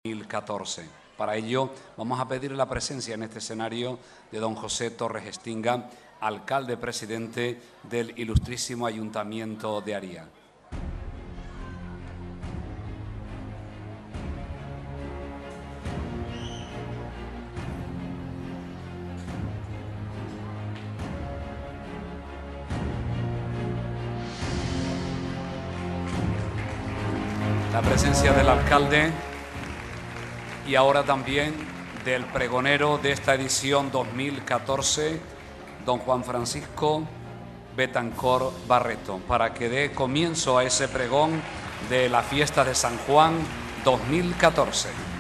2014. Para ello, vamos a pedir la presencia en este escenario de don José Torres Estinga, alcalde presidente del ilustrísimo Ayuntamiento de Aría. La presencia del alcalde y ahora también del pregonero de esta edición 2014, don Juan Francisco Betancor Barreto, para que dé comienzo a ese pregón de la fiesta de San Juan 2014.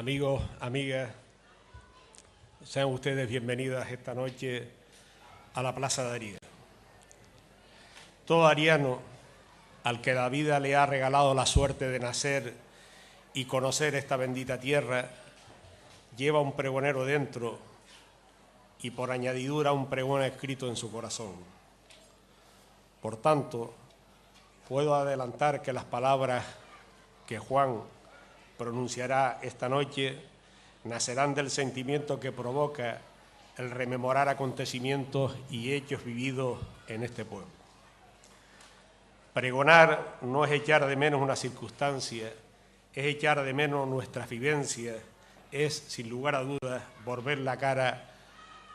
Amigos, amigas, sean ustedes bienvenidas esta noche a la Plaza de Aría. Todo ariano al que la vida le ha regalado la suerte de nacer y conocer esta bendita tierra, lleva un pregonero dentro y por añadidura un pregón escrito en su corazón. Por tanto, puedo adelantar que las palabras que Juan pronunciará esta noche nacerán del sentimiento que provoca el rememorar acontecimientos y hechos vividos en este pueblo. Pregonar no es echar de menos una circunstancia, es echar de menos nuestras vivencias, es, sin lugar a dudas, volver la cara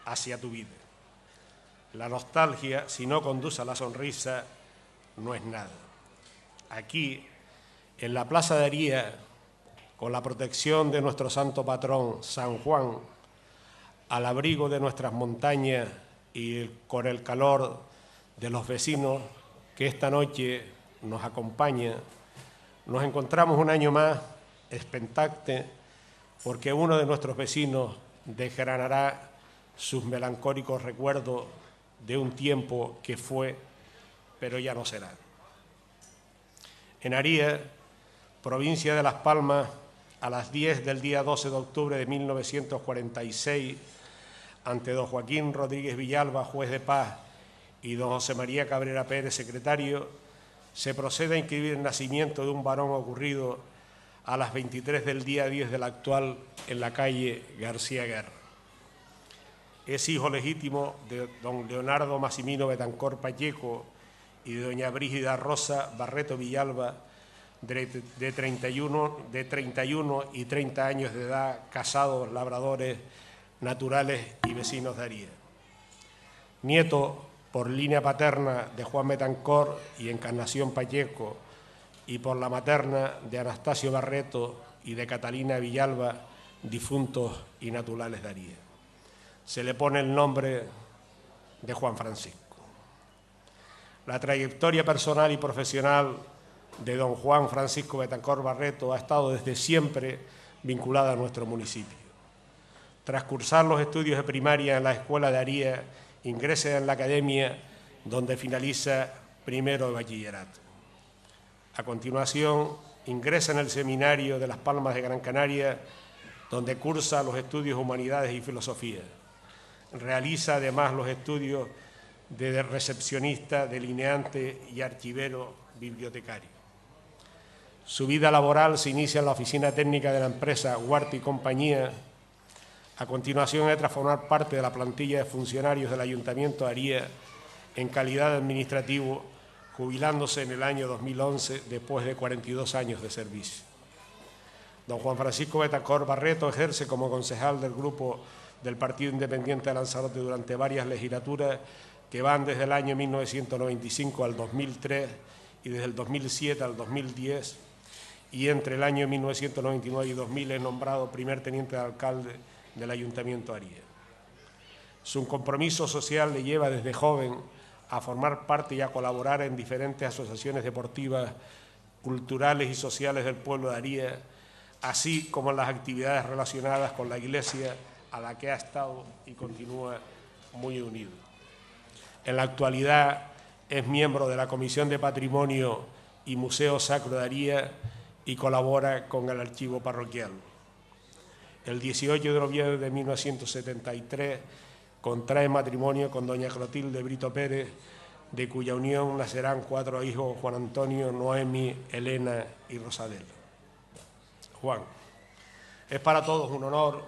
hacia tu vida. La nostalgia, si no conduce a la sonrisa, no es nada. Aquí, en la Plaza de Aría, con la protección de nuestro santo patrón, San Juan, al abrigo de nuestras montañas y con el calor de los vecinos que esta noche nos acompaña, nos encontramos un año más expectante porque uno de nuestros vecinos desgranará sus melancólicos recuerdos de un tiempo que fue, pero ya no será. En Aría, provincia de Las Palmas, a las 10 del día 12 de octubre de 1946, ante don Joaquín Rodríguez Villalba, juez de paz, y don José María Cabrera Pérez, secretario, se procede a inscribir el nacimiento de un varón ocurrido a las 23 del día 10 del actual en la calle García Guerra. Es hijo legítimo de don Leonardo Massimino Betancor Pacheco y de doña Brígida Rosa Barreto Villalba, de 31 y 30 años de edad, casados, labradores, naturales y vecinos de Aría. Nieto por línea paterna de Juan Betancor y Encarnación Pacheco y por la materna de Anastasio Barreto y de Catalina Villalba, difuntos y naturales de Aría. Se le pone el nombre de Juan Francisco. La trayectoria personal y profesional de don Juan Francisco Betancor Barreto ha estado desde siempre vinculada a nuestro municipio. Tras cursar los estudios de primaria en la Escuela de Aría, ingresa en la academia donde finaliza primero de bachillerato. A continuación, ingresa en el Seminario de Las Palmas de Gran Canaria, donde cursa los estudios de Humanidades y Filosofía. Realiza además los estudios de recepcionista, delineante y archivero bibliotecario. Su vida laboral se inicia en la oficina técnica de la empresa Huarte y Compañía. A continuación entra a formar parte de la plantilla de funcionarios del Ayuntamiento de Aría en calidad de administrativo, jubilándose en el año 2011 después de 42 años de servicio. Don Juan Francisco Betancor Barreto ejerce como concejal del grupo del Partido Independiente de Lanzarote durante varias legislaturas que van desde el año 1995 al 2003 y desde el 2007 al 2010, y entre el año 1999 y 2000 es nombrado primer teniente de alcalde del Ayuntamiento de Aría. Su compromiso social le lleva desde joven a formar parte y a colaborar en diferentes asociaciones deportivas, culturales y sociales del pueblo de Aría, así como en las actividades relacionadas con la Iglesia, a la que ha estado y continúa muy unido. En la actualidad es miembro de la Comisión de Patrimonio y Museo Sacro de Aría y colabora con el archivo parroquial. El 18 de noviembre de 1973 contrae matrimonio con doña Clotilde Brito Pérez, de cuya unión nacerán 4 hijos: Juan Antonio, Noemi, Elena y Rosadel. Juan, es para todos un honor,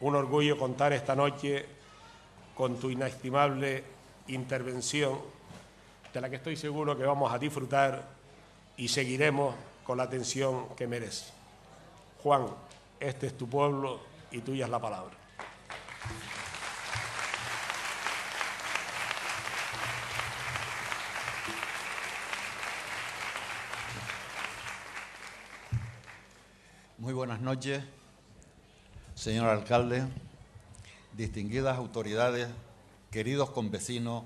un orgullo contar esta noche con tu inestimable intervención, de la que estoy seguro que vamos a disfrutar y seguiremos con la atención que merece. Juan, este es tu pueblo y tuya es la palabra. Muy buenas noches, señor alcalde, distinguidas autoridades, queridos convecinos,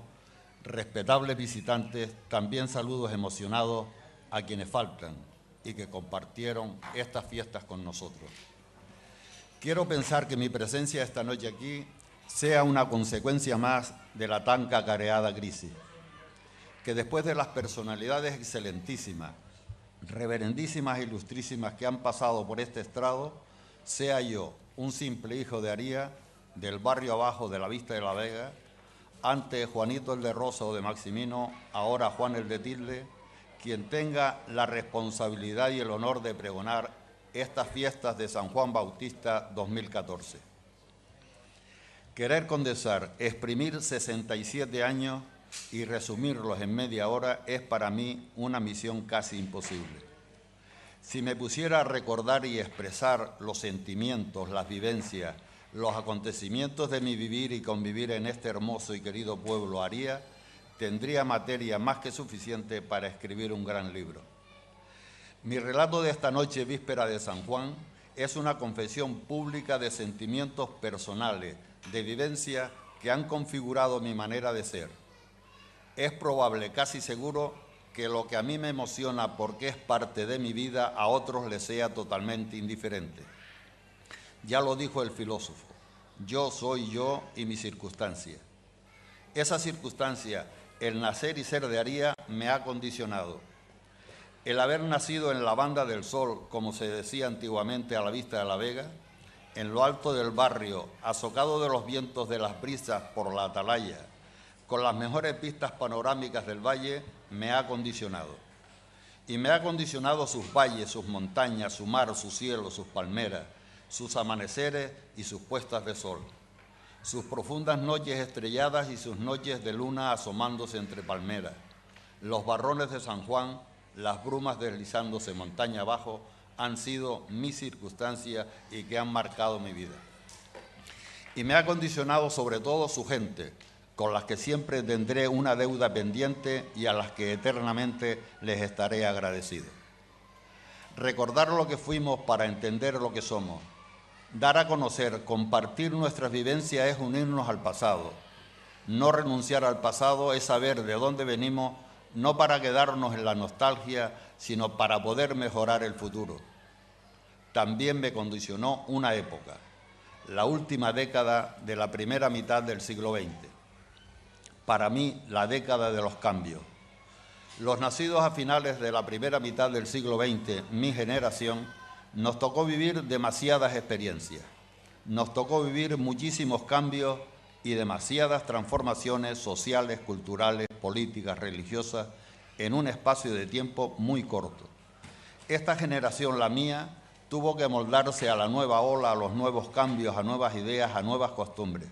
respetables visitantes, también saludos emocionados a quienes faltan y que compartieron estas fiestas con nosotros. Quiero pensar que mi presencia esta noche aquí sea una consecuencia más de la tan cacareada crisis, que después de las personalidades excelentísimas, reverendísimas e ilustrísimas que han pasado por este estrado, sea yo, un simple hijo de Aría, del barrio abajo de la Vista de la Vega, antes Juanito el de Rosa o de Maximino, ahora Juan el de Tilde, quien tenga la responsabilidad y el honor de pregonar estas fiestas de San Juan Bautista 2014. Querer condensar, exprimir 67 años y resumirlos en media hora es para mí una misión casi imposible. Si me pusiera a recordar y expresar los sentimientos, las vivencias, los acontecimientos de mi vivir y convivir en este hermoso y querido pueblo Aría, tendría materia más que suficiente para escribir un gran libro. Mi relato de esta noche víspera de San Juan es una confesión pública de sentimientos personales, de vivencia que han configurado mi manera de ser. Es probable, casi seguro, que lo que a mí me emociona porque es parte de mi vida, a otros les sea totalmente indiferente. Ya lo dijo el filósofo, yo soy yo y mi circunstancia. Esa circunstancia, el nacer y ser de Aría, me ha condicionado. El haber nacido en la banda del sol, como se decía antiguamente a la Vista de la Vega, en lo alto del barrio, azocado de los vientos de las brisas por la atalaya, con las mejores vistas panorámicas del valle, me ha condicionado. Y me ha condicionado sus valles, sus montañas, su mar, su cielo, sus palmeras, sus amaneceres y sus puestas de sol, sus profundas noches estrelladas y sus noches de luna asomándose entre palmeras, los barrones de San Juan, las brumas deslizándose montaña abajo, han sido mi circunstancia y que han marcado mi vida. Y me ha condicionado sobre todo su gente, con las que siempre tendré una deuda pendiente y a las que eternamente les estaré agradecido. Recordar lo que fuimos para entender lo que somos. Dar a conocer, compartir nuestras vivencias es unirnos al pasado. No renunciar al pasado es saber de dónde venimos, no para quedarnos en la nostalgia, sino para poder mejorar el futuro. También me condicionó una época, la última década de la primera mitad del siglo XX. Para mí, la década de los cambios. Los nacidos a finales de la primera mitad del siglo XX, mi generación, nos tocó vivir demasiadas experiencias. Nos tocó vivir muchísimos cambios y demasiadas transformaciones sociales, culturales, políticas, religiosas, en un espacio de tiempo muy corto. Esta generación, la mía, tuvo que moldarse a la nueva ola, a los nuevos cambios, a nuevas ideas, a nuevas costumbres.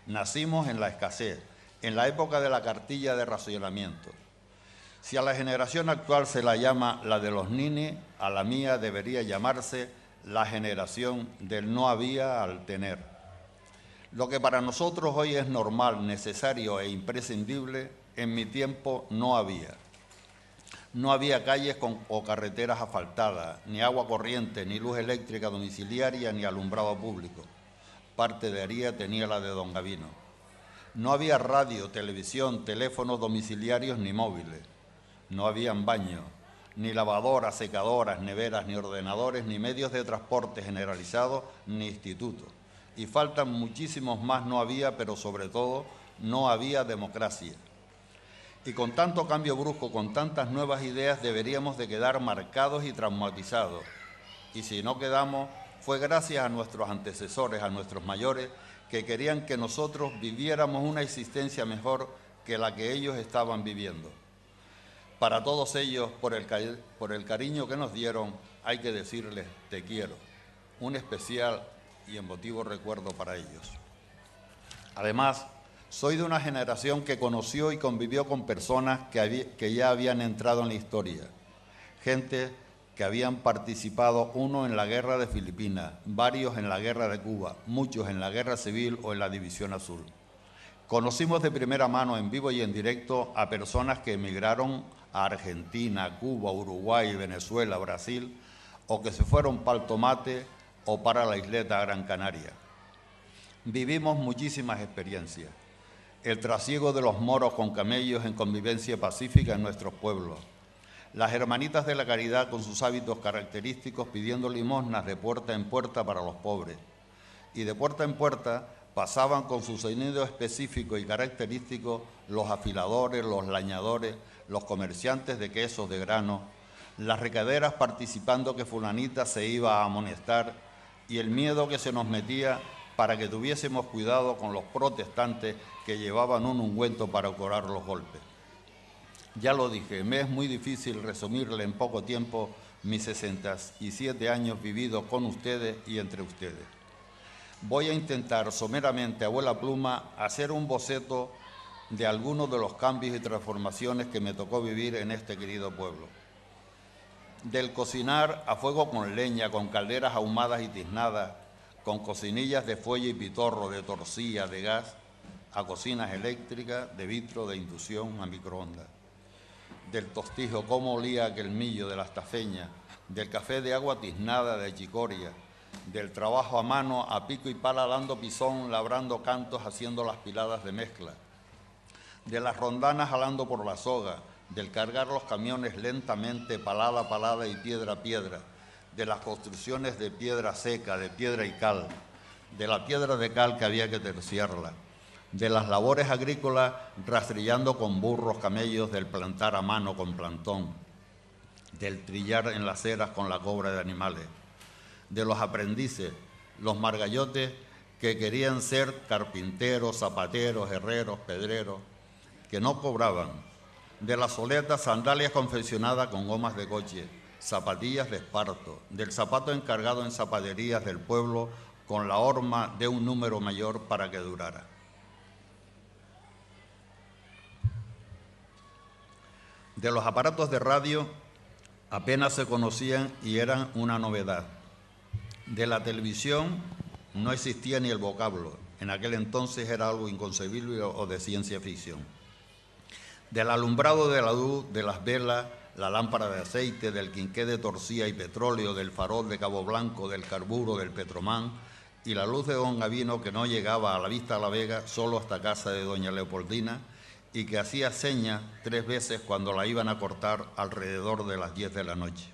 Nacimos en la escasez, en la época de la cartilla de racionamiento. Si a la generación actual se la llama la de los ninis, a la mía debería llamarse la generación del no había al tener. Lo que para nosotros hoy es normal, necesario e imprescindible, en mi tiempo no había. No había calles o carreteras asfaltadas, ni agua corriente, ni luz eléctrica domiciliaria, ni alumbrado público. Parte de Aría tenía la de Don Gavino. No había radio, televisión, teléfonos domiciliarios ni móviles. No habían baños, ni lavadoras, secadoras, neveras, ni ordenadores, ni medios de transporte generalizados, ni institutos. Y faltan muchísimos más no había, pero sobre todo no había democracia. Y con tanto cambio brusco, con tantas nuevas ideas, deberíamos de quedar marcados y traumatizados. Y si no quedamos, fue gracias a nuestros antecesores, a nuestros mayores, que querían que nosotros viviéramos una existencia mejor que la que ellos estaban viviendo. Para todos ellos, por el cariño que nos dieron, hay que decirles te quiero. Un especial y emotivo recuerdo para ellos. Además, soy de una generación que conoció y convivió con personas que ya habían entrado en la historia. Gente que habían participado, uno en la guerra de Filipinas, varios en la guerra de Cuba, muchos en la guerra civil o en la División Azul. Conocimos de primera mano, en vivo y en directo, a personas que emigraron a Argentina, Cuba, Uruguay, Venezuela, Brasil, o que se fueron para el tomate o para la isleta Gran Canaria. Vivimos muchísimas experiencias. El trasiego de los moros con camellos en convivencia pacífica en nuestros pueblos. Las hermanitas de la caridad con sus hábitos característicos pidiendo limosnas de puerta en puerta para los pobres. Y de puerta en puerta pasaban con su sonido específico y característico los afiladores, los lañadores, los comerciantes de quesos de grano, las recaderas participando que fulanita se iba a amonestar y el miedo que se nos metía para que tuviésemos cuidado con los protestantes que llevaban un ungüento para curar los golpes. Ya lo dije, me es muy difícil resumirle en poco tiempo mis 67 años vividos con ustedes y entre ustedes. Voy a intentar someramente, abuela pluma, hacer un boceto de algunos de los cambios y transformaciones que me tocó vivir en este querido pueblo. Del cocinar a fuego con leña, con calderas ahumadas y tiznadas, con cocinillas de fuelle y pitorro, de torcilla, de gas, a cocinas eléctricas, de vitro, de inducción, a microondas. Del tostijo, cómo olía aquel millo de las tafeñas, del café de agua tiznada de chicoria, del trabajo a mano, a pico y pala, dando pisón, labrando cantos, haciendo las piladas de mezcla, de las rondanas jalando por la soga, del cargar los camiones lentamente, palada a palada y piedra a piedra, de las construcciones de piedra seca, de piedra y cal, de la piedra de cal que había que terciarla, de las labores agrícolas rastrillando con burros, camellos, del plantar a mano con plantón, del trillar en las eras con la cobra de animales, de los aprendices, los margallotes que querían ser carpinteros, zapateros, herreros, pedreros, que no cobraban, de las soletas, sandalias confeccionadas con gomas de coche, zapatillas de esparto, del zapato encargado en zapaterías del pueblo con la horma de un número mayor para que durara. De los aparatos de radio apenas se conocían y eran una novedad. De la televisión no existía ni el vocablo, en aquel entonces era algo inconcebible o de ciencia ficción. Del alumbrado de la luz, de las velas, la lámpara de aceite, del quinqué de torcía y petróleo, del farol de Cabo Blanco, del carburo, del Petromán y la luz de Don Gavino que no llegaba a la vista de la Vega solo hasta casa de doña Leopoldina y que hacía señas 3 veces cuando la iban a cortar alrededor de las 10 de la noche.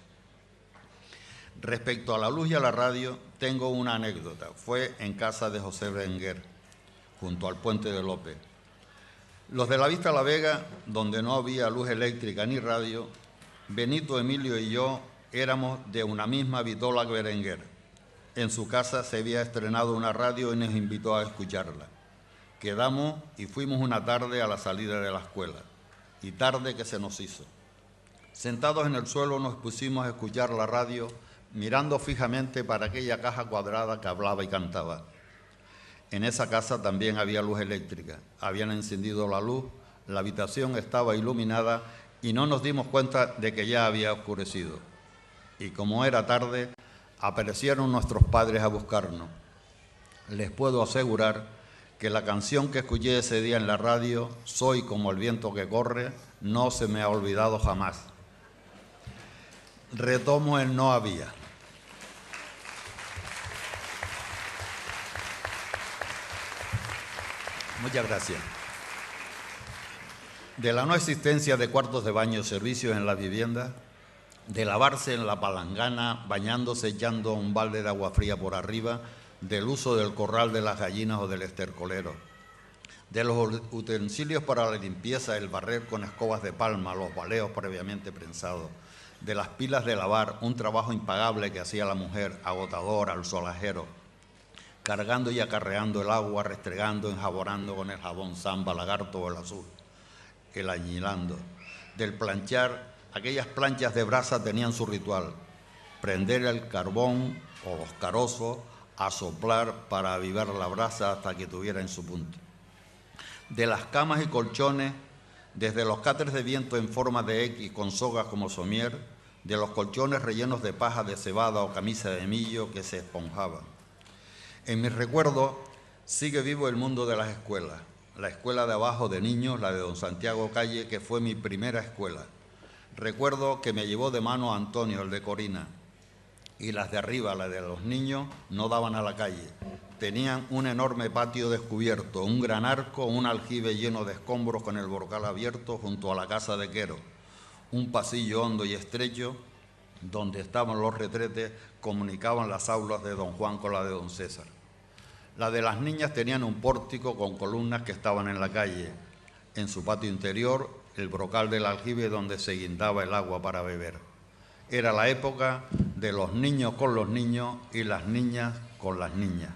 Respecto a la luz y a la radio, tengo una anécdota. Fue en casa de José Berenguer, junto al puente de López. Los de la Vista a la Vega, donde no había luz eléctrica ni radio, Benito, Emilio y yo éramos de una misma vitola que Berenguer. En su casa se había estrenado una radio y nos invitó a escucharla. Quedamos y fuimos una tarde a la salida de la escuela, y tarde que se nos hizo. Sentados en el suelo nos pusimos a escuchar la radio, mirando fijamente para aquella caja cuadrada que hablaba y cantaba. En esa casa también había luz eléctrica, habían encendido la luz, la habitación estaba iluminada y no nos dimos cuenta de que ya había oscurecido. Y como era tarde, aparecieron nuestros padres a buscarnos. Les puedo asegurar que la canción que escuché ese día en la radio, Soy como el viento que corre, no se me ha olvidado jamás. Retomo el no había. Muchas gracias. De la no existencia de cuartos de baño, servicios en la vivienda, de lavarse en la palangana, bañándose echando un balde de agua fría por arriba, del uso del corral de las gallinas o del estercolero, de los utensilios para la limpieza, el barrer con escobas de palma, los baleos previamente prensados, de las pilas de lavar, un trabajo impagable que hacía la mujer, agotador, al solajero, cargando y acarreando el agua, restregando, enjabonando con el jabón samba, lagarto o el azul, el añilando, del planchar. Aquellas planchas de brasa tenían su ritual: prender el carbón o los carozos, a soplar para avivar la brasa hasta que tuviera en su punto. De las camas y colchones, desde los cáteres de viento en forma de X con sogas como somier, de los colchones rellenos de paja de cebada o camisa de millo que se esponjaban. En mis recuerdos sigue vivo el mundo de las escuelas. La escuela de abajo de niños, la de don Santiago Calle, que fue mi primera escuela. Recuerdo que me llevó de mano a Antonio, el de Corina, y las de arriba, la de los niños, no daban a la calle. Tenían un enorme patio descubierto, un gran arco, un aljibe lleno de escombros con el brocal abierto junto a la casa de Quero, un pasillo hondo y estrecho donde estaban los retretes, comunicaban las aulas de don Juan con la de don César. La de las niñas tenían un pórtico con columnas que estaban en la calle. En su patio interior, el brocal del aljibe donde se guindaba el agua para beber. Era la época de los niños con los niños y las niñas con las niñas.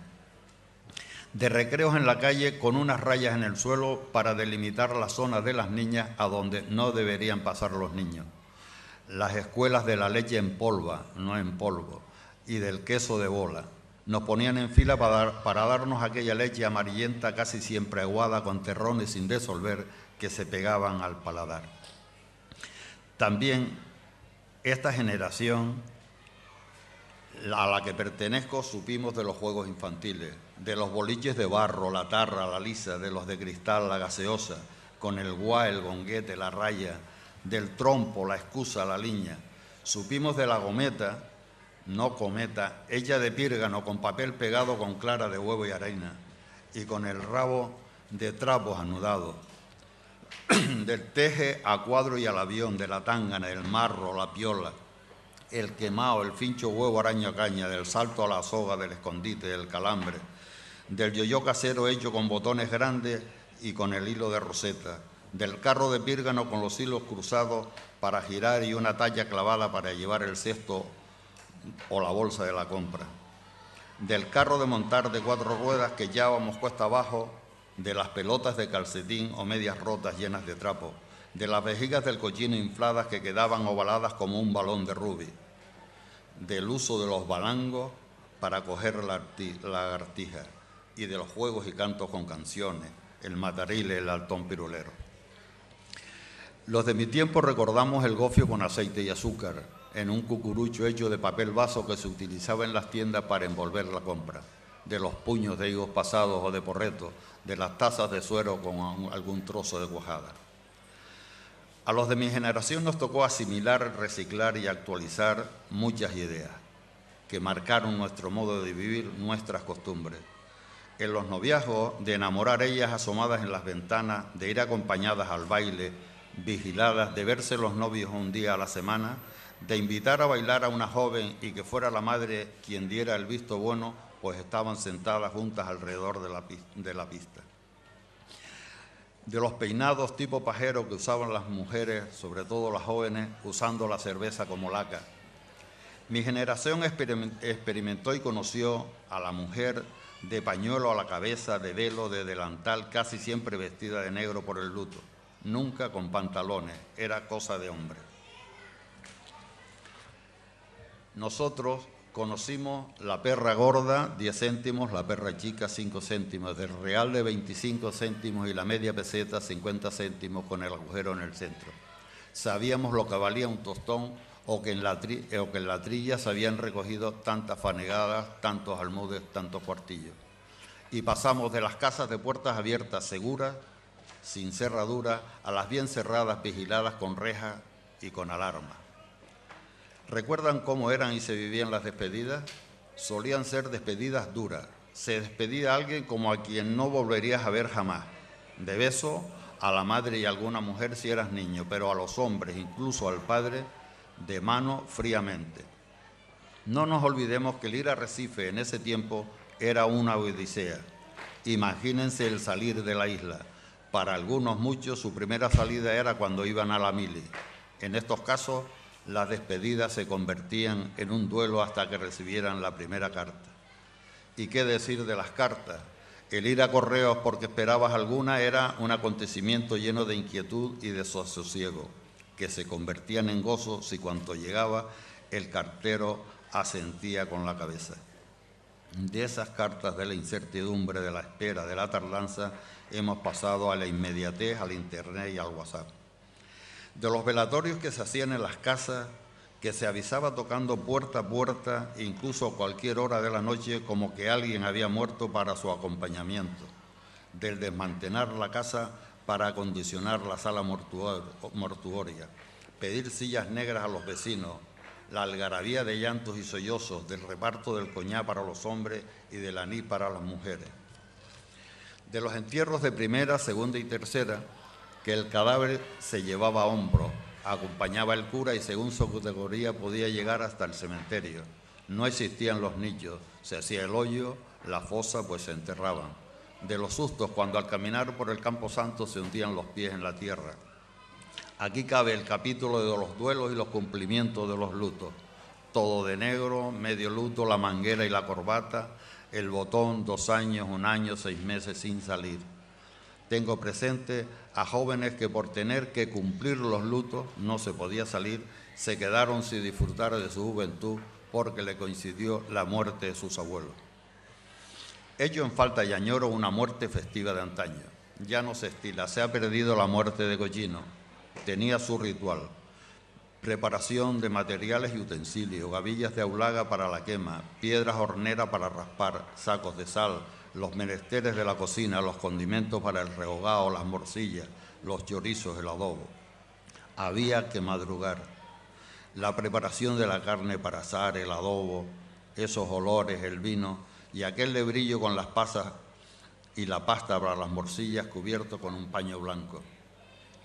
De recreos en la calle con unas rayas en el suelo para delimitar las zonas de las niñas a donde no deberían pasar los niños. Las escuelas de la leche en polva, no en polvo, y del queso de bola. Nos ponían en fila para darnos aquella leche amarillenta casi siempre aguada con terrones sin disolver que se pegaban al paladar. También esta generación a la que pertenezco supimos de los juegos infantiles, de los boliches de barro, la tarra, la lisa, de los de cristal, la gaseosa, con el guá, el gonguete, la raya, del trompo, la excusa, la liña. Supimos de la gometa, no cometa, hecha de pírgano con papel pegado con clara de huevo y arena, y con el rabo de trapos anudados. Del teje a cuadro y al avión, de la tángana, el marro, la piola, el quemao, el fincho huevo araña caña, del salto a la soga, del escondite, del calambre, del yoyo casero hecho con botones grandes y con el hilo de roseta, del carro de pírgano con los hilos cruzados para girar y una talla clavada para llevar el cesto o la bolsa de la compra, del carro de montar de 4 ruedas que llevábamos cuesta abajo, de las pelotas de calcetín o medias rotas llenas de trapo, de las vejigas del cochino infladas que quedaban ovaladas como un balón de rubí, del uso de los balangos para coger la lagartija y de los juegos y cantos con canciones, el matarile, el altón pirulero. Los de mi tiempo recordamos el gofio con aceite y azúcar, en un cucurucho hecho de papel vaso que se utilizaba en las tiendas para envolver la compra, de los puños de higos pasados o de porreto, de las tazas de suero con algún trozo de cuajada. A los de mi generación nos tocó asimilar, reciclar y actualizar muchas ideas que marcaron nuestro modo de vivir, nuestras costumbres. En los noviazgos, de enamorar ellas asomadas en las ventanas, de ir acompañadas al baile, vigiladas, de verse los novios un día a la semana, de invitar a bailar a una joven y que fuera la madre quien diera el visto bueno, pues estaban sentadas juntas alrededor de la pista. De los peinados tipo pajero que usaban las mujeres, sobre todo las jóvenes, usando la cerveza como laca. Mi generación experimentó y conoció a la mujer de pañuelo a la cabeza, de velo, de delantal, casi siempre vestida de negro por el luto, nunca con pantalones, era cosa de hombre. Nosotros conocimos la perra gorda, 10 céntimos, la perra chica, 5 céntimos, del real de 25 céntimos y la media peseta, 50 céntimos con el agujero en el centro. Sabíamos lo que valía un tostón o que en la trilla se habían recogido tantas fanegadas, tantos almudes, tantos cuartillos. Y pasamos de las casas de puertas abiertas, seguras, sin cerradura, a las bien cerradas, vigiladas con rejas y con alarma. ¿Recuerdan cómo eran y se vivían las despedidas? Solían ser despedidas duras, se despedía a alguien como a quien no volverías a ver jamás. De beso a la madre y a alguna mujer si eras niño, pero a los hombres, incluso al padre, de mano fríamente. No nos olvidemos que el ir a Recife en ese tiempo era una odisea. Imagínense el salir de la isla. Para algunos, muchos, su primera salida era cuando iban a la mili. En estos casos, las despedidas se convertían en un duelo hasta que recibieran la primera carta. ¿Y qué decir de las cartas? El ir a correos porque esperabas alguna era un acontecimiento lleno de inquietud y de desasosiego, que se convertían en gozo si cuando llegaba el cartero asentía con la cabeza. De esas cartas de la incertidumbre, de la espera, de la tardanza, hemos pasado a la inmediatez, al internet y al WhatsApp. De los velatorios que se hacían en las casas, que se avisaba tocando puerta a puerta, incluso a cualquier hora de la noche, como que alguien había muerto para su acompañamiento. Del desmantelar la casa para acondicionar la sala mortuoria, pedir sillas negras a los vecinos, la algarabía de llantos y sollozos, del reparto del coñac para los hombres y del anís para las mujeres. De los entierros de primera, segunda y tercera, que el cadáver se llevaba a hombros, acompañaba el cura y según su categoría podía llegar hasta el cementerio. No existían los nichos, se hacía el hoyo, la fosa, pues se enterraban. De los sustos cuando al caminar por el Campo Santo se hundían los pies en la tierra. Aquí cabe el capítulo de los duelos y los cumplimientos de los lutos. Todo de negro, medio luto, la manguera y la corbata, el botón, 2 años, 1 año, 6 meses sin salir. Tengo presente a jóvenes que por tener que cumplir los lutos, no se podía salir, se quedaron sin disfrutar de su juventud porque le coincidió la muerte de sus abuelos. Echo en falta y añoro una muerte festiva de antaño. Ya no se estila, se ha perdido la muerte de cochino. Tenía su ritual, preparación de materiales y utensilios, gavillas de aulaga para la quema, piedras horneras para raspar, sacos de sal, los menesteres de la cocina, los condimentos para el rehogado, las morcillas, los chorizos, el adobo. Había que madrugar. La preparación de la carne para asar, el adobo, esos olores, el vino y aquel lebrillo con las pasas y la pasta para las morcillas cubierto con un paño blanco.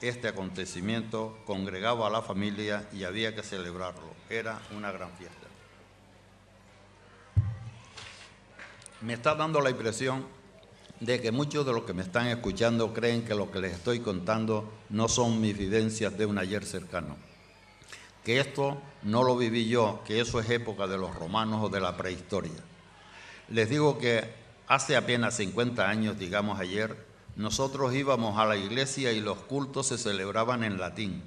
Este acontecimiento congregaba a la familia y había que celebrarlo. Era una gran fiesta. Me está dando la impresión de que muchos de los que me están escuchando creen que lo que les estoy contando no son mis vivencias de un ayer cercano. Que esto no lo viví yo, que eso es época de los romanos o de la prehistoria. Les digo que hace apenas 50 años, digamos ayer, nosotros íbamos a la iglesia y los cultos se celebraban en latín,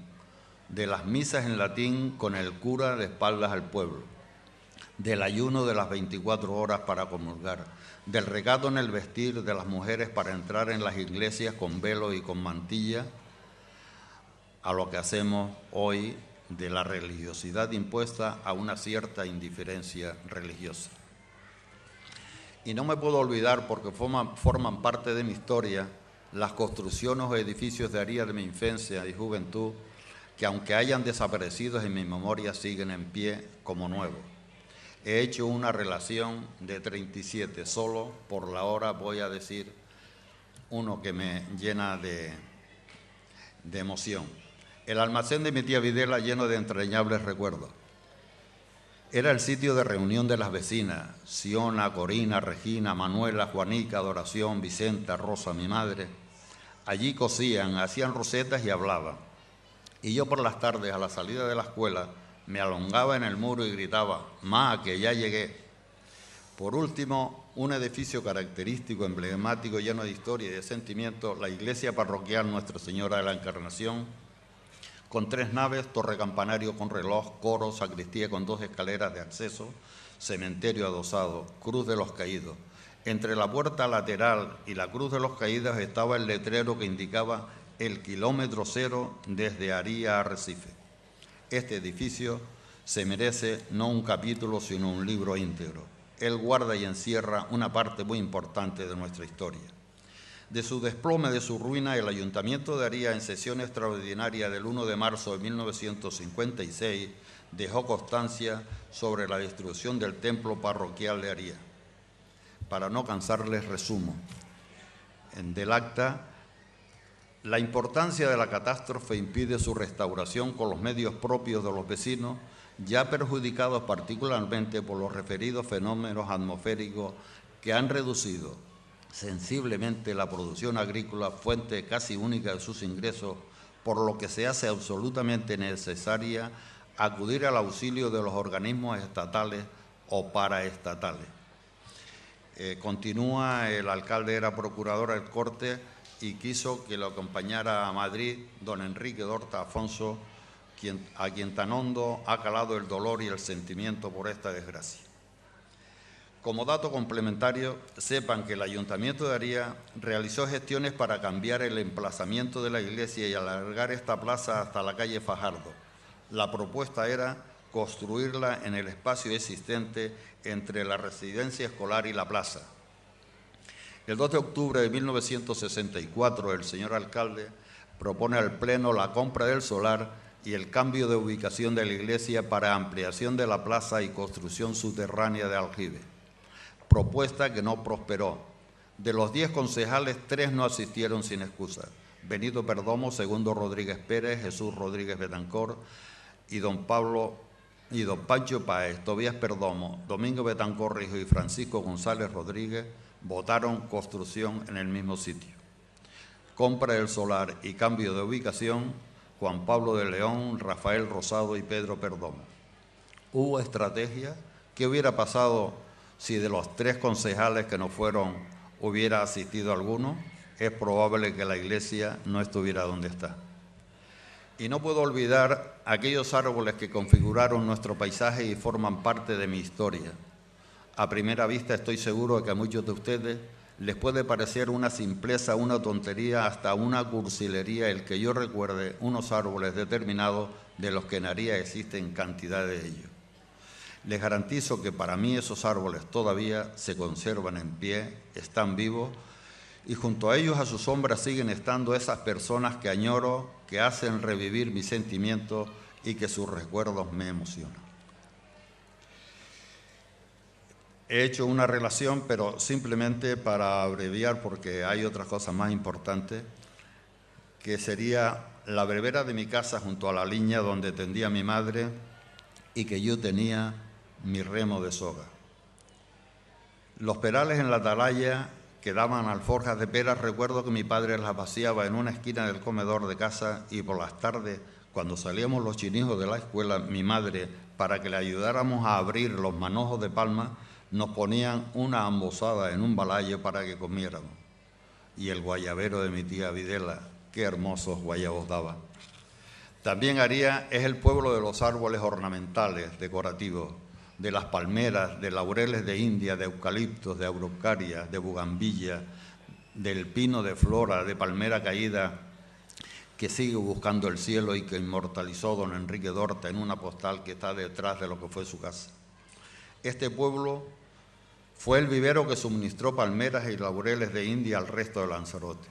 de las misas en latín con el cura de espaldas al pueblo, del ayuno de las 24 horas para comulgar, del recato en el vestir de las mujeres para entrar en las iglesias con velo y con mantilla, a lo que hacemos hoy de la religiosidad impuesta a una cierta indiferencia religiosa. Y no me puedo olvidar, porque forman parte de mi historia, las construcciones o edificios de Aría de mi infancia y juventud, que aunque hayan desaparecido en mi memoria, siguen en pie como nuevos. He hecho una relación de 37, solo por la hora voy a decir uno que me llena de emoción. El almacén de mi tía Videla lleno de entrañables recuerdos. Era el sitio de reunión de las vecinas, Siona, Corina, Regina, Manuela, Juanica, Adoración, Vicenta, Rosa, mi madre. Allí cosían, hacían rosetas y hablaban. Y yo por las tardes, a la salida de la escuela, me alongaba en el muro y gritaba, «Ma, que ya llegué». Por último, un edificio característico, emblemático, lleno de historia y de sentimiento, la iglesia parroquial Nuestra Señora de la Encarnación, con 3 naves, torre campanario con reloj, coro, sacristía con 2 escaleras de acceso, cementerio adosado, cruz de los caídos. Entre la puerta lateral y la cruz de los caídos estaba el letrero que indicaba el kilómetro 0 desde Aría a Recife. Este edificio se merece no un capítulo, sino un libro íntegro. Él guarda y encierra una parte muy importante de nuestra historia. De su desplome, de su ruina, el Ayuntamiento de Aría, en sesión extraordinaria del 1 de marzo de 1956, dejó constancia sobre la destrucción del templo parroquial de Aría. para no cansarles, resumo del acta. La importancia de la catástrofe impide su restauración con los medios propios de los vecinos, ya perjudicados particularmente por los referidos fenómenos atmosféricos que han reducido sensiblemente la producción agrícola, fuente casi única de sus ingresos, por lo que se hace absolutamente necesaria acudir al auxilio de los organismos estatales o paraestatales. Continúa, el alcalde era procurador del Corte y quiso que lo acompañara a Madrid don Enrique d'Horta Afonso, a quien tan hondo ha calado el dolor y el sentimiento por esta desgracia. Como dato complementario, sepan que el Ayuntamiento de Aría realizó gestiones para cambiar el emplazamiento de la iglesia y alargar esta plaza hasta la calle Fajardo. La propuesta era construirla en el espacio existente entre la residencia escolar y la plaza. El 2 de octubre de 1964, el señor alcalde propone al Pleno la compra del solar y el cambio de ubicación de la iglesia para ampliación de la plaza y construcción subterránea de aljibe. Propuesta que no prosperó. De los 10 concejales, 3 no asistieron sin excusa: Benito Perdomo, Segundo Rodríguez Pérez, Jesús Rodríguez Betancor y don Pancho Páez, Tobías Perdomo, Domingo Betancor Rijo y Francisco González Rodríguez votaron construcción en el mismo sitio. Compra del solar y cambio de ubicación: Juan Pablo de León, Rafael Rosado y Pedro Perdomo. ¿Hubo estrategia? ¿Qué hubiera pasado si de los 3 concejales que no fueron hubiera asistido alguno? Es probable que la iglesia no estuviera donde está. Y no puedo olvidar aquellos árboles que configuraron nuestro paisaje y forman parte de mi historia. A primera vista estoy seguro de que a muchos de ustedes les puede parecer una simpleza, una tontería, hasta una cursilería el que yo recuerde unos árboles determinados de los que en Aría existen cantidad de ellos. Les garantizo que para mí esos árboles todavía se conservan en pie, están vivos, y junto a ellos, a su sombra, siguen estando esas personas que añoro, que hacen revivir mis sentimientos y que sus recuerdos me emocionan. He hecho una relación, pero simplemente para abreviar, porque hay otras cosas más importantes, que sería la brevera de mi casa junto a la liña donde tendía mi madre y que yo tenía mi remo de soga. Los perales en la atalaya que daban alforjas de peras, recuerdo que mi padre las vaciaba en una esquina del comedor de casa, y por las tardes, cuando salíamos los chinijos de la escuela, mi madre, para que le ayudáramos a abrir los manojos de palma, nos ponían una ambosada en un balayo para que comiéramos. Y el guayabero de mi tía Videla, qué hermosos guayabos daba. También Aría es el pueblo de los árboles ornamentales, decorativos, de las palmeras, de laureles de India, de eucaliptos, de araucaria, de bugambilla, del pino de flora, de palmera caída, que sigue buscando el cielo y que inmortalizó don Enrique d'Horta en una postal que está detrás de lo que fue su casa. Este pueblo fue el vivero que suministró palmeras y laureles de India al resto de Lanzarote.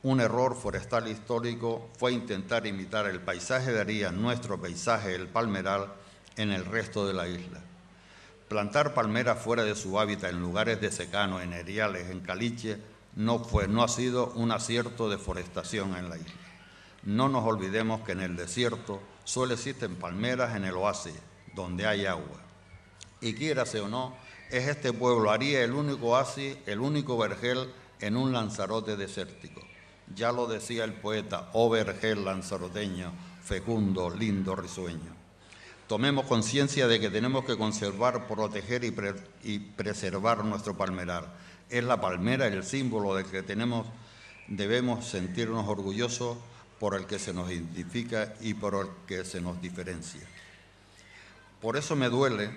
Un error forestal histórico fue intentar imitar el paisaje de Aría, nuestro paisaje, el palmeral, en el resto de la isla. Plantar palmeras fuera de su hábitat, en lugares de secano, en eriales, en caliche, no ha sido un acierto de forestación en la isla. No nos olvidemos que en el desierto solo existen palmeras en el oasis, donde hay agua. Y quiérase o no, es este pueblo, Aría, el único oasis, el único vergel en un Lanzarote desértico. Ya lo decía el poeta: oh vergel lanzaroteño, fecundo, lindo, risueño. Tomemos conciencia de que tenemos que conservar, proteger y preservar nuestro palmeral. Es la palmera el símbolo de que debemos sentirnos orgullosos, por el que se nos identifica y por el que se nos diferencia. Por eso me duele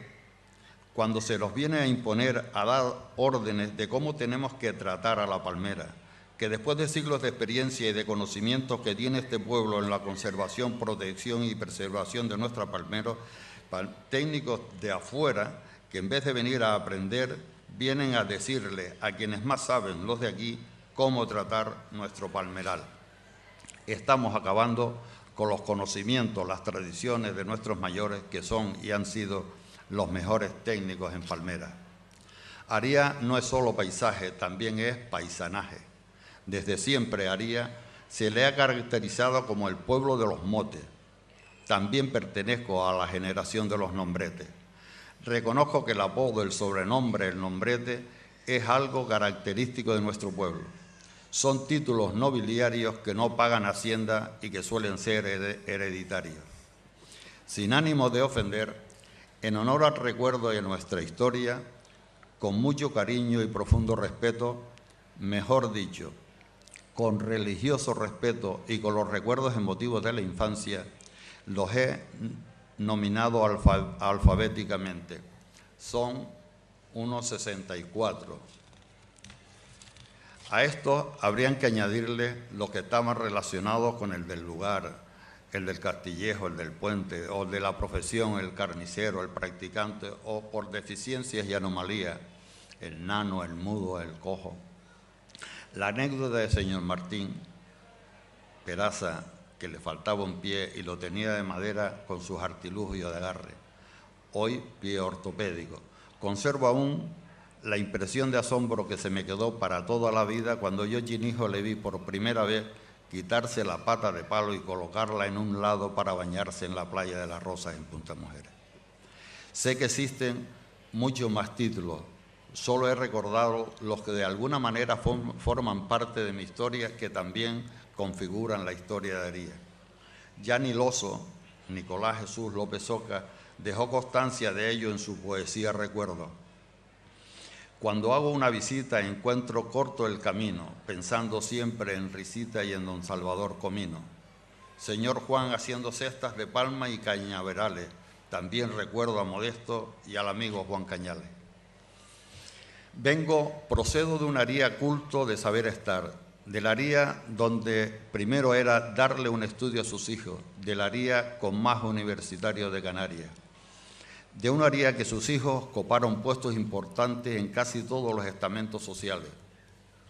cuando se nos viene a imponer, a dar órdenes de cómo tenemos que tratar a la palmera, que después de siglos de experiencia y de conocimientos que tiene este pueblo en la conservación, protección y preservación de nuestra palmera, técnicos de afuera, que en vez de venir a aprender, vienen a decirle a quienes más saben, los de aquí, cómo tratar nuestro palmeral. Estamos acabando con los conocimientos, las tradiciones de nuestros mayores, que son y han sido los mejores técnicos en palmera. Aría no es solo paisaje, también es paisanaje. Desde siempre Aría se le ha caracterizado como el pueblo de los motes. También pertenezco a la generación de los nombretes. Reconozco que el apodo, el sobrenombre, el nombrete, es algo característico de nuestro pueblo. Son títulos nobiliarios que no pagan hacienda y que suelen ser hereditarios. Sin ánimo de ofender, en honor al recuerdo de nuestra historia, con mucho cariño y profundo respeto, mejor dicho, con religioso respeto y con los recuerdos emotivos de la infancia, los he nominado alfabéticamente. Son unos 64. A esto habrían que añadirle los que estaban relacionados con el del lugar, el del castillejo, el del puente, o de la profesión, el carnicero, el practicante, o por deficiencias y anomalías, el nano, el mudo, el cojo. La anécdota de señor Martín Peraza, que le faltaba un pie y lo tenía de madera con sus artilugios de agarre, hoy pie ortopédico. Conservo aún la impresión de asombro que se me quedó para toda la vida cuando yo, chinijo, le vi por primera vez quitarse la pata de palo y colocarla en un lado para bañarse en la playa de las Rosas en Punta Mujeres. Sé que existen muchos más títulos, solo he recordado los que de alguna manera forman parte de mi historia, que también configuran la historia de Aría. Ya Niloso, Nicolás Jesús López Oca, dejó constancia de ello en su poesía Recuerdo. Cuando hago una visita encuentro corto el camino, pensando siempre en Risita y en don Salvador Comino. Señor Juan haciendo cestas de palma y cañaverales, también recuerdo a Modesto y al amigo Juan Cañales. Procedo de un Aría culto de saber estar, del Aría donde primero era darle un estudio a sus hijos, del Aría con más universitarios de Canarias, de un Aría que sus hijos coparon puestos importantes en casi todos los estamentos sociales: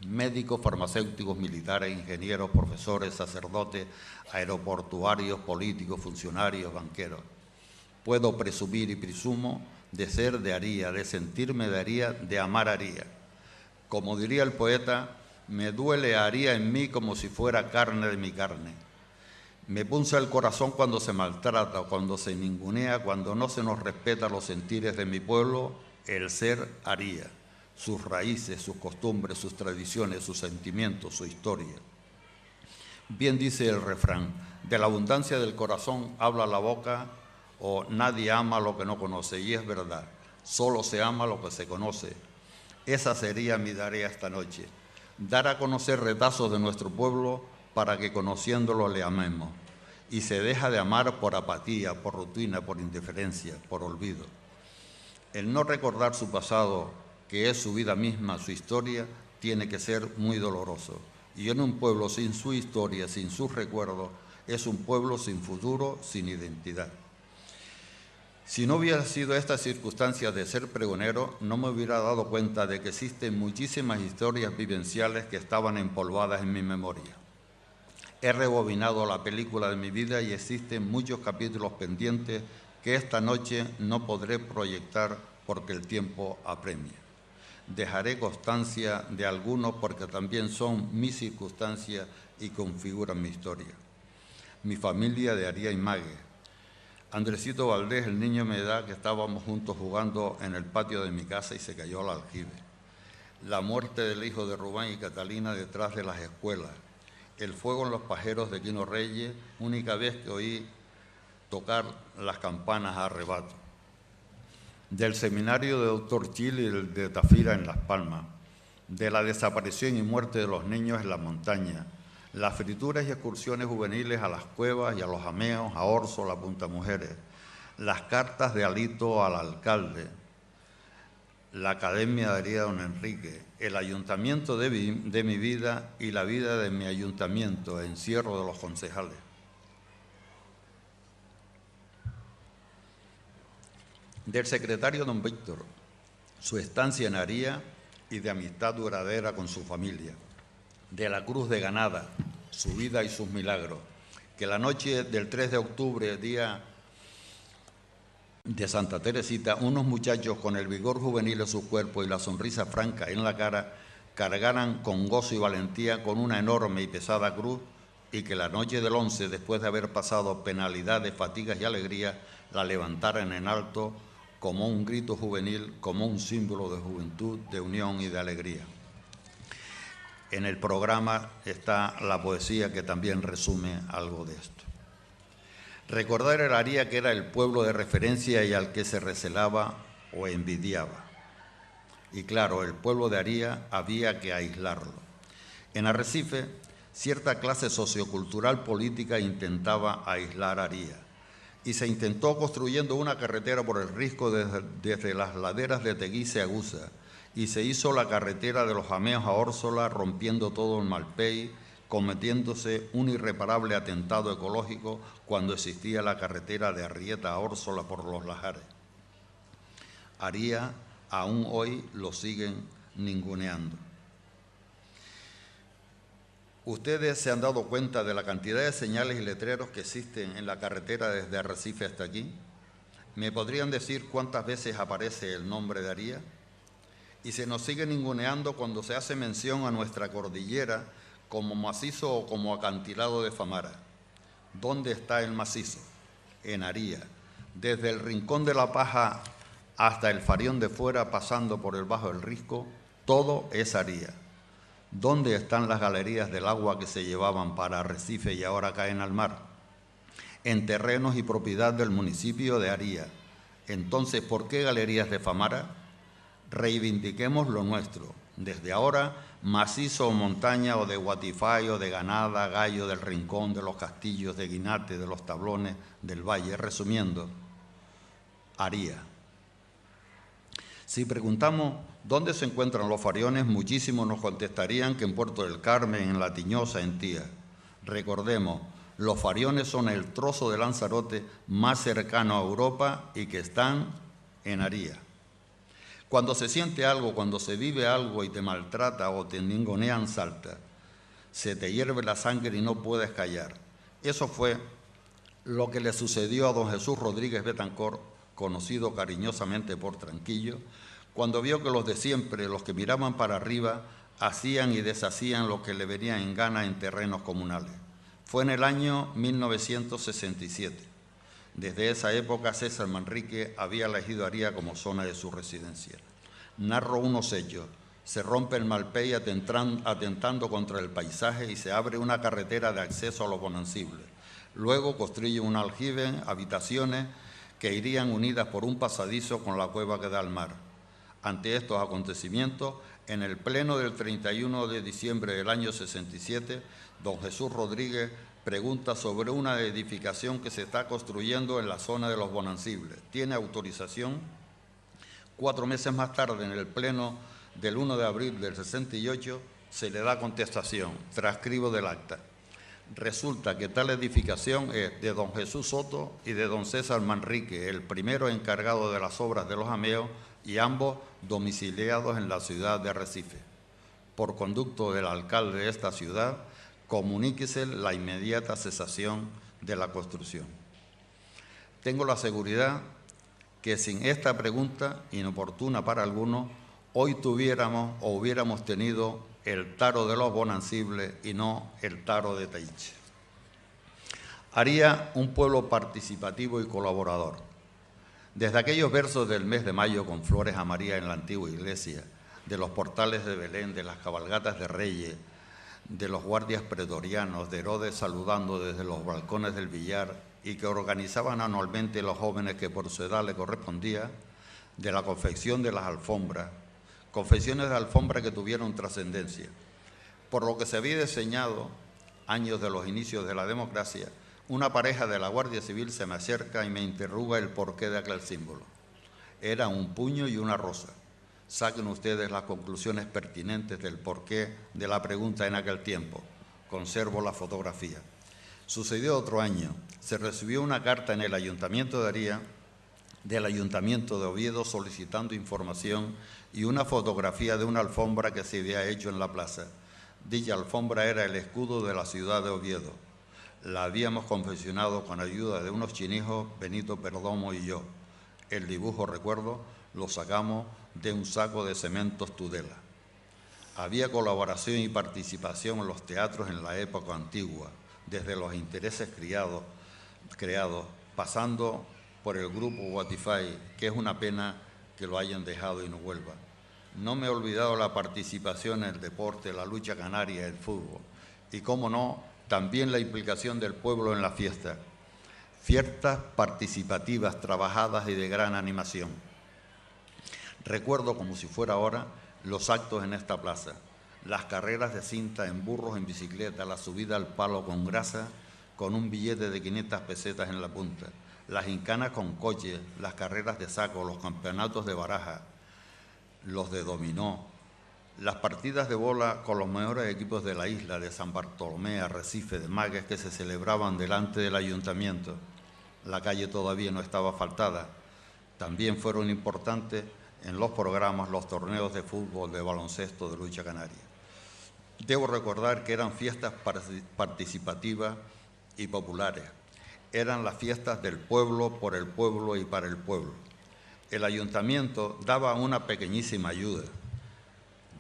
médicos, farmacéuticos, militares, ingenieros, profesores, sacerdotes, aeroportuarios, políticos, funcionarios, banqueros. Puedo presumir y presumo de ser de Aría, de sentirme de Aría, de amar a Aría. Como diría el poeta, me duele a Aría en mí como si fuera carne de mi carne. Me punza el corazón cuando se maltrata, cuando se ningunea, cuando no se nos respeta los sentires de mi pueblo, el ser Aría, sus raíces, sus costumbres, sus tradiciones, sus sentimientos, su historia. Bien dice el refrán, de la abundancia del corazón habla la boca, o nadie ama lo que no conoce, y es verdad, solo se ama lo que se conoce. Esa sería mi tarea esta noche, dar a conocer retazos de nuestro pueblo para que conociéndolo le amemos. Y se deja de amar por apatía, por rutina, por indiferencia, por olvido. El no recordar su pasado, que es su vida misma, su historia, tiene que ser muy doloroso. Y en un pueblo sin su historia, sin sus recuerdos, es un pueblo sin futuro, sin identidad. Si no hubiera sido esta circunstancia de ser pregonero, no me hubiera dado cuenta de que existen muchísimas historias vivenciales que estaban empolvadas en mi memoria. He rebobinado la película de mi vida y existen muchos capítulos pendientes que esta noche no podré proyectar porque el tiempo apremia. Dejaré constancia de algunos porque también son mis circunstancias y configuran mi historia. Mi familia de Aría y Mague. Andresito Valdés, el niño de mi edad, que estábamos juntos jugando en el patio de mi casa y se cayó al aljibe. La muerte del hijo de Rubén y Catalina detrás de las escuelas. El fuego en los pajeros de Quino Reyes, única vez que oí tocar las campanas a arrebato. Del seminario de Doctor Chile y el de Tafira en Las Palmas. De la desaparición y muerte de los niños en la montaña. Las frituras y excursiones juveniles a las cuevas y a los ameos, a Orso, la Punta Mujeres, las cartas de Alito al alcalde, la Academia de Aría Don Enrique, el ayuntamiento de mi vida y la vida de mi ayuntamiento, encierro de los concejales. Del secretario don Víctor, su estancia en Aría y de amistad duradera con su familia. De la Cruz de Granada, su vida y sus milagros, que la noche del 3 de octubre, día de Santa Teresita, unos muchachos con el vigor juvenil en su cuerpo y la sonrisa franca en la cara, cargaran con gozo y valentía con una enorme y pesada cruz, y que la noche del 11, después de haber pasado penalidades, fatigas y alegrías, la levantaran en alto como un grito juvenil, como un símbolo de juventud, de unión y de alegría. En el programa está la poesía que también resume algo de esto. Recordar el Aría, que era el pueblo de referencia y al que se recelaba o envidiaba. Y claro, el pueblo de Aría había que aislarlo. En Arrecife, cierta clase sociocultural política intentaba aislar Aría, y se intentó construyendo una carretera por el Risco desde las laderas de Teguise a Gusa, y se hizo la carretera de los Jameos a Órsola, rompiendo todo en Malpey, cometiéndose un irreparable atentado ecológico cuando existía la carretera de Arrieta a Órsola por los Lajares. Aría aún hoy lo siguen ninguneando. Ustedes se han dado cuenta de la cantidad de señales y letreros que existen en la carretera desde Arrecife hasta aquí. ¿Me podrían decir cuántas veces aparece el nombre de Aría? Y se nos sigue ninguneando cuando se hace mención a nuestra cordillera como macizo o como acantilado de Famara. ¿Dónde está el macizo? En Aría. Desde el Rincón de la Paja hasta el Farión de Fuera, pasando por el Bajo del Risco, todo es Aría. ¿Dónde están las galerías del agua que se llevaban para Arrecife y ahora caen al mar? En terrenos y propiedad del municipio de Aría. Entonces, ¿por qué galerías de Famara? Reivindiquemos lo nuestro. Desde ahora, macizo o montaña, o de Guatifay, o de Ganada, Gallo, del Rincón, de los Castillos, de Guinate, de los Tablones, del Valle. Resumiendo, Aría. Si preguntamos dónde se encuentran los fariones, muchísimos nos contestarían que en Puerto del Carmen, en La Tiñosa, en Tía. Recordemos, los fariones son el trozo de Lanzarote más cercano a Europa y que están en Aría. Cuando se siente algo, cuando se vive algo y te maltrata o te ningunean, salta. Se te hierve la sangre y no puedes callar. Eso fue lo que le sucedió a don Jesús Rodríguez Betancor, conocido cariñosamente por Tranquillo, cuando vio que los de siempre, los que miraban para arriba, hacían y deshacían lo que le venía en gana en terrenos comunales. Fue en el año 1967. Desde esa época, César Manrique había elegido Aría como zona de su residencia. Narro unos hechos. Se rompe el Malpey atentando contra el paisaje y se abre una carretera de acceso a los Bonancibles. Luego construye un aljibe, habitaciones que irían unidas por un pasadizo con la cueva que da al mar. Ante estos acontecimientos, en el pleno del 31 de diciembre del año 67, don Jesús Rodríguez pregunta sobre una edificación que se está construyendo en la zona de los Bonancibles. ¿Tiene autorización? 4 meses más tarde, en el pleno del 1 de abril del 68, se le da contestación, transcribo del acta. Resulta que tal edificación es de don Jesús Soto y de don César Manrique, el primero encargado de las obras de los Jameos y ambos domiciliados en la ciudad de Arrecife. Por conducto del alcalde de esta ciudad, comuníquese la inmediata cesación de la construcción. Tengo la seguridad que sin esta pregunta, inoportuna para algunos, hoy tuviéramos o hubiéramos tenido el taro de los Bonancibles y no el taro de Taiche. Aría un pueblo participativo y colaborador. Desde aquellos versos del mes de mayo con flores a María en la antigua iglesia, de los portales de Belén, de las cabalgatas de Reyes, de los guardias pretorianos, de Herodes saludando desde los balcones del billar y que organizaban anualmente los jóvenes que por su edad le correspondía, de la confección de las alfombras, confecciones de alfombra que tuvieron trascendencia. Por lo que se había diseñado, años de los inicios de la democracia, una pareja de la Guardia Civil se me acerca y me interroga el porqué de aquel símbolo. Era un puño y una rosa. Saquen ustedes las conclusiones pertinentes del porqué de la pregunta en aquel tiempo. Conservo la fotografía. Sucedió otro año. Se recibió una carta en el Ayuntamiento de Aría, del Ayuntamiento de Oviedo, solicitando información y una fotografía de una alfombra que se había hecho en la plaza. Dicha alfombra era el escudo de la ciudad de Oviedo. La habíamos confeccionado con ayuda de unos chinijos, Benito Perdomo y yo. El dibujo, recuerdo, lo sacamos de un saco de cementos Tudela. Había colaboración y participación en los teatros en la época antigua, desde los intereses creados, pasando por el grupo Watify, que es una pena que lo hayan dejado y no vuelva. No me he olvidado la participación en el deporte, la lucha canaria, el fútbol. Y, cómo no, también la implicación del pueblo en la fiesta. Fiestas participativas, trabajadas y de gran animación. Recuerdo como si fuera ahora los actos en esta plaza, las carreras de cinta en burros, en bicicleta, la subida al palo con grasa, con un billete de 500 pesetas en la punta, las gincanas con coches, las carreras de saco, los campeonatos de baraja, los de dominó, las partidas de bola con los mejores equipos de la isla, de San Bartolomé, Arrecife, de Magues, que se celebraban delante del ayuntamiento. La calle todavía no estaba asfaltada. También fueron importantes en los programas los torneos de fútbol, de baloncesto, de lucha canaria. Debo recordar que eran fiestas participativas y populares. Eran las fiestas del pueblo, por el pueblo y para el pueblo. El ayuntamiento daba una pequeñísima ayuda.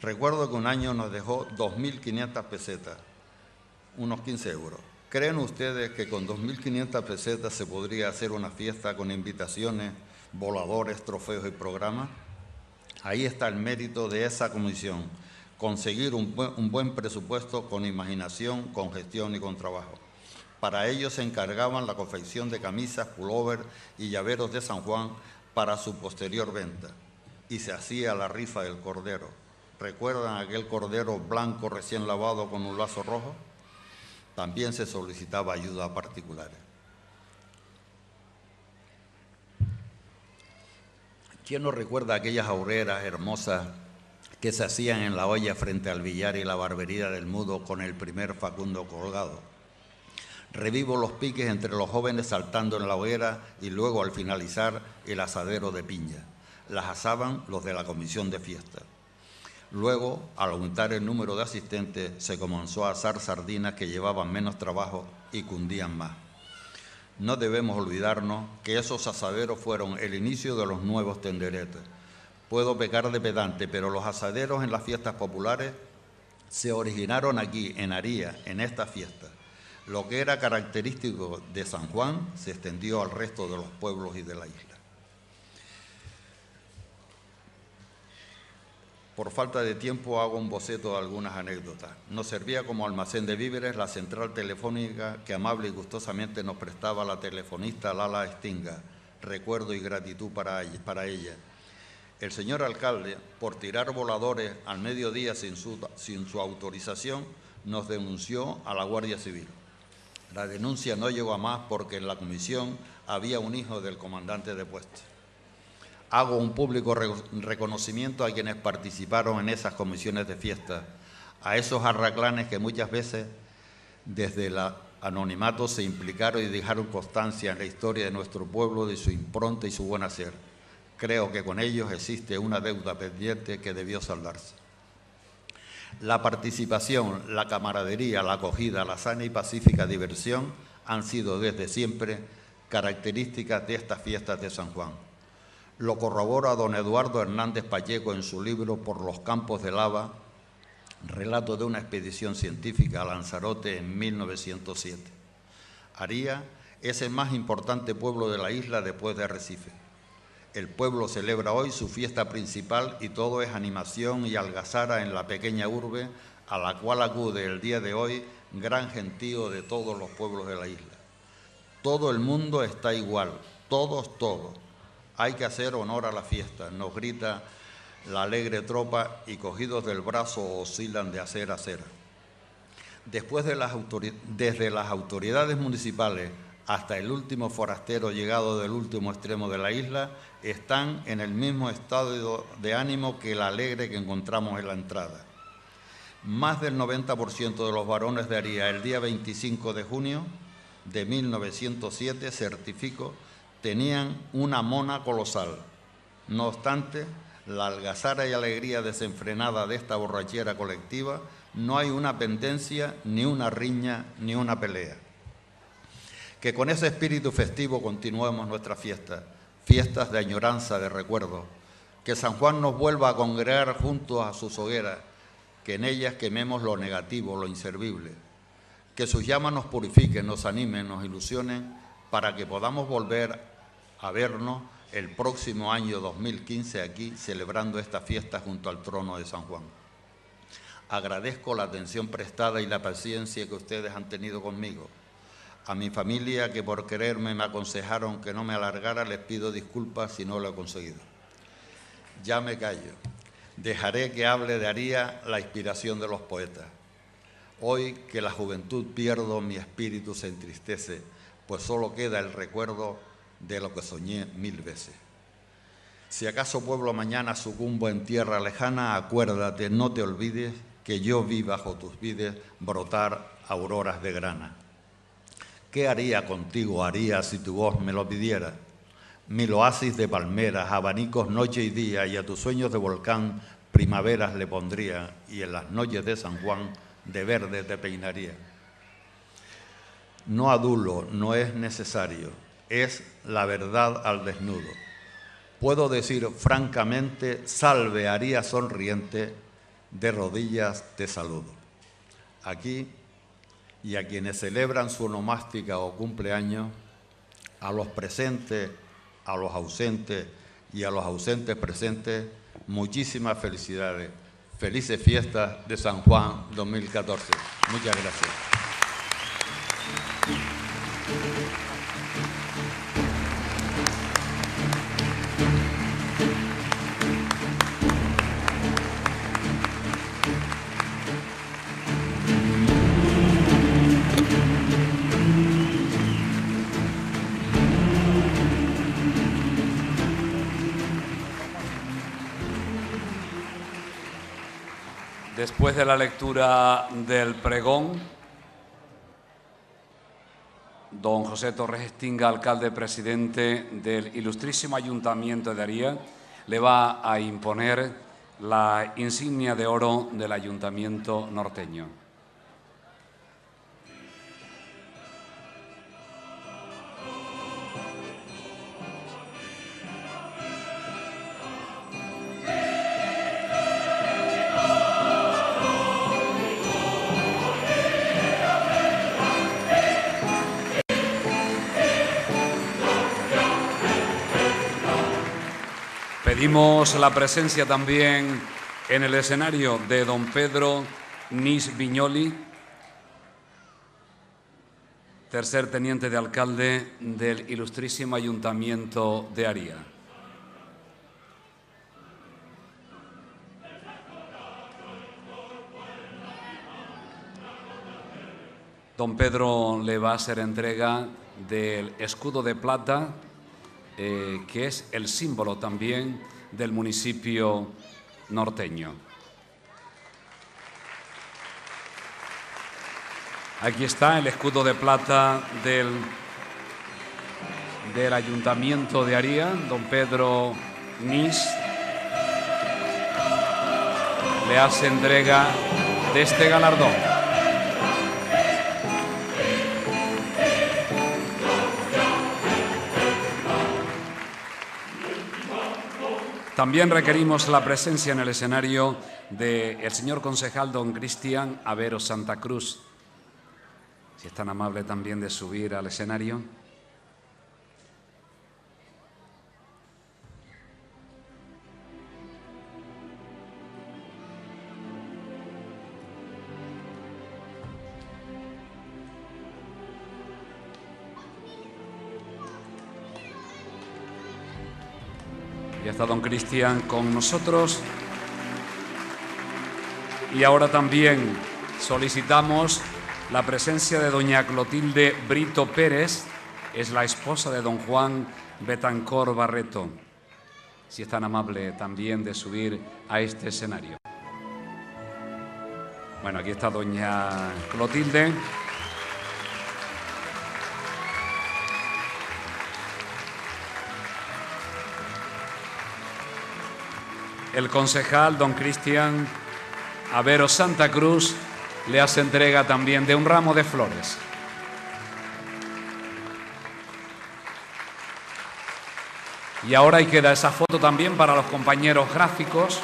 Recuerdo que un año nos dejó 2.500 pesetas, unos 15 euros. ¿Creen ustedes que con 2.500 pesetas se podría hacer una fiesta con invitaciones, voladores, trofeos y programas? Ahí está el mérito de esa comisión, conseguir un buen presupuesto con imaginación, con gestión y con trabajo. Para ello se encargaban la confección de camisas, pullover y llaveros de San Juan para su posterior venta. Y se hacía la rifa del cordero. ¿Recuerdan aquel cordero blanco recién lavado con un lazo rojo? También se solicitaba ayuda a particulares. ¿Quién no recuerda aquellas aureras hermosas que se hacían en la olla frente al billar y la barbería del Mudo con el primer Facundo colgado? Revivo los piques entre los jóvenes saltando en la hoguera y luego, al finalizar, el asadero de piña. Las asaban los de la comisión de fiesta. Luego, al aumentar el número de asistentes, se comenzó a asar sardinas que llevaban menos trabajo y cundían más. No debemos olvidarnos que esos asaderos fueron el inicio de los nuevos tenderetes. Puedo pecar de pedante, pero los asaderos en las fiestas populares se originaron aquí, en Aría, en esta fiesta. Lo que era característico de San Juan se extendió al resto de los pueblos y de la isla. Por falta de tiempo hago un boceto de algunas anécdotas. Nos servía como almacén de víveres la central telefónica que amable y gustosamente nos prestaba la telefonista Lala Estinga. Recuerdo y gratitud para ella. El señor alcalde, por tirar voladores al mediodía sin su autorización, nos denunció a la Guardia Civil. La denuncia no llegó a más porque en la comisión había un hijo del comandante de puesto. Hago un público reconocimiento a quienes participaron en esas comisiones de fiesta, a esos arraclanes que muchas veces desde el anonimato se implicaron y dejaron constancia en la historia de nuestro pueblo de su impronta y su buen hacer. Creo que con ellos existe una deuda pendiente que debió saldarse. La participación, la camaradería, la acogida, la sana y pacífica diversión han sido desde siempre características de estas fiestas de San Juan. Lo corrobora don Eduardo Hernández Pacheco en su libro Por los campos de lava, relato de una expedición científica a Lanzarote en 1907. Aría es el más importante pueblo de la isla después de Arrecife. El pueblo celebra hoy su fiesta principal y todo es animación y algazara en la pequeña urbe a la cual acude el día de hoy gran gentío de todos los pueblos de la isla. Todo el mundo está igual, todos. Hay que hacer honor a la fiesta, nos grita la alegre tropa y cogidos del brazo oscilan de acera a acera. Desde las autoridades municipales hasta el último forastero llegado del último extremo de la isla, están en el mismo estado de ánimo que el alegre que encontramos en la entrada. Más del 90% de los varones de Aría el día 25 de junio de 1907, certifico, tenían una mona colosal. No obstante, la algazara y alegría desenfrenada de esta borrachera colectiva, no hay una pendencia, ni una riña, ni una pelea. Que con ese espíritu festivo continuemos nuestra fiesta, fiestas de añoranza, de recuerdo. Que San Juan nos vuelva a congregar junto a sus hogueras, que en ellas quememos lo negativo, lo inservible. Que sus llamas nos purifiquen, nos animen, nos ilusionen, para que podamos volver a vernos el próximo año 2015 aquí, celebrando esta fiesta junto al trono de San Juan. Agradezco la atención prestada y la paciencia que ustedes han tenido conmigo. A mi familia, que por quererme me aconsejaron que no me alargara, les pido disculpas si no lo he conseguido. Ya me callo. Dejaré que hable de Aría, la inspiración de los poetas. Hoy que la juventud pierdo, mi espíritu se entristece, pues solo queda el recuerdo de lo que soñé 1000 veces. Si acaso pueblo mañana sucumbo en tierra lejana, acuérdate, no te olvides, que yo vi bajo tus vides brotar auroras de grana. ¿Qué haría contigo, Aría, si tu voz me lo pidiera? 1000 oasis de palmeras, abanicos noche y día, y a tus sueños de volcán primaveras le pondría, y en las noches de San Juan de verde te peinaría. No adulo, no es necesario, es la verdad al desnudo. Puedo decir francamente, salve Aría sonriente, de rodillas te saludo. Aquí, y a quienes celebran su onomástica o cumpleaños, a los presentes, a los ausentes y a los ausentes presentes, muchísimas felicidades. Felices fiestas de San Juan 2014. Muchas gracias. Después de la lectura del pregón, don José Torres Estinga, alcalde presidente del Ilustrísimo Ayuntamiento de Aría, le va a imponer la insignia de oro del Ayuntamiento norteño. Pedimos la presencia también en el escenario de don Pedro Nis Viñoli, tercer teniente de alcalde del Ilustrísimo Ayuntamiento de Aría. Don Pedro le va a hacer entrega del escudo de plata, que es el símbolo también del municipio norteño. Aquí está el escudo de plata del Ayuntamiento de Aría. Don Pedro Nis le hace entrega de este galardón. También requerimos la presencia en el escenario del señor concejal don Cristian Avero Santa Cruz. Si es tan amable también de subir al escenario. Ya está don Cristian con nosotros. Y ahora también solicitamos la presencia de doña Clotilde Brito Pérez, es la esposa de don Juan Betancor Barreto. Si es tan amable también de subir a este escenario. Bueno, aquí está doña Clotilde. El concejal don Cristian Avero Santa Cruz le hace entrega también de un ramo de flores. Y ahora ahí queda esa foto también para los compañeros gráficos.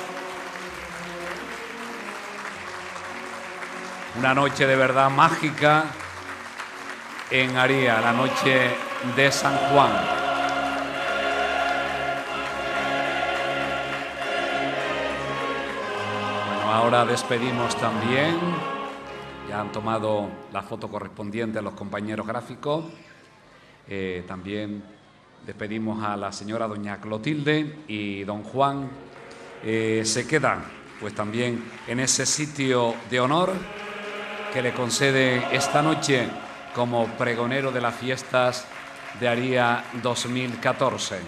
Una noche de verdad mágica en Aría, la noche de San Juan. Bueno, ahora despedimos también. Ya han tomado la foto correspondiente a los compañeros gráficos. También despedimos a la señora doña Clotilde y don Juan se queda pues también en ese sitio de honor que le concede esta noche como pregonero de las fiestas de Aría 2014.